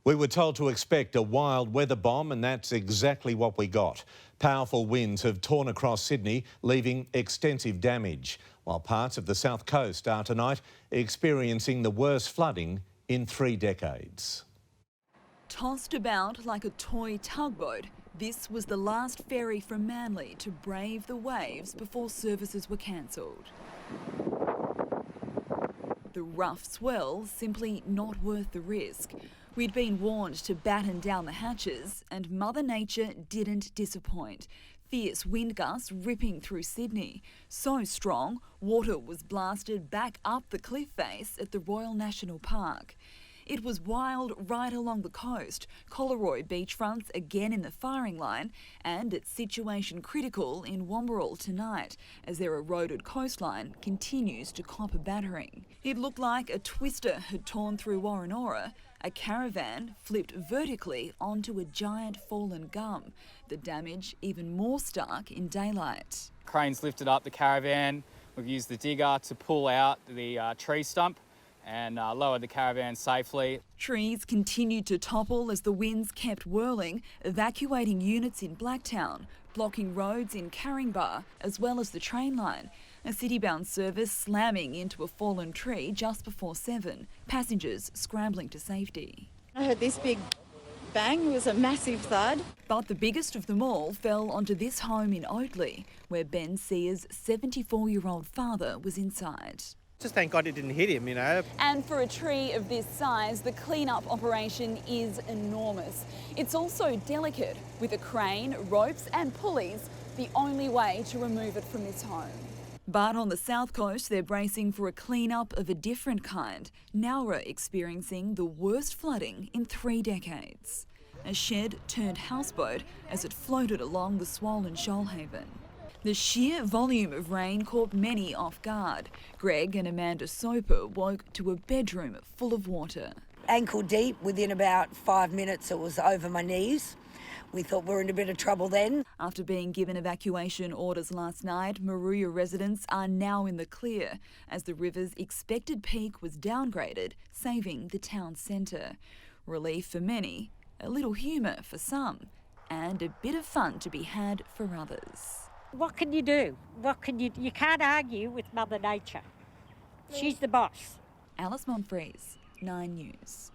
We were told to expect a wild weather bomb, and that's exactly what we got. Powerful winds have torn across Sydney, leaving extensive damage, while parts of the south coast are tonight experiencing the worst flooding in 3 decades. Tossed about like a toy tugboat, this was the last ferry from Manly to brave the waves before services were cancelled. The rough swell simply not worth the risk. We'd been warned to batten down the hatches, and Mother Nature didn't disappoint. Fierce wind gusts ripping through Sydney. So strong, water was blasted back up the cliff face at the Royal National Park. It was wild right along the coast, Collaroy beachfronts again in the firing line, and it's situation critical in Wamberal tonight as their eroded coastline continues to cop a battering. It looked like a twister had torn through Warrenora. A caravan flipped vertically onto a giant fallen gum. The damage even more stark in daylight. Cranes lifted up the caravan. We've used the digger to pull out the tree stump and lowered the caravan safely. Trees continued to topple as the winds kept whirling, evacuating units in Blacktown, blocking roads in Caringbah, as well as the train line. A city-bound service slamming into a fallen tree just before 7. Passengers scrambling to safety. I heard this big bang. It was a massive thud. But the biggest of them all fell onto this home in Oatley, where Ben Sears' 74-year-old father was inside. Just thank God it didn't hit him, you know. And for a tree of this size, the clean-up operation is enormous. It's also delicate, with a crane, ropes and pulleys the only way to remove it from this home. But on the south coast, they're bracing for a clean-up of a different kind, Nowra experiencing the worst flooding in 3 decades. A shed turned houseboat as it floated along the swollen Shoalhaven. The sheer volume of rain caught many off guard. Greg and Amanda Soper woke to a bedroom full of water. Ankle deep, within about 5 minutes it was over my knees. We thought we were in a bit of trouble then. After being given evacuation orders last night, Maruya residents are now in the clear as the river's expected peak was downgraded, saving the town centre. Relief for many, a little humour for some, and a bit of fun to be had for others. What can you do? You can't argue with Mother Nature. She's the boss. Alice Monfries, 9 News.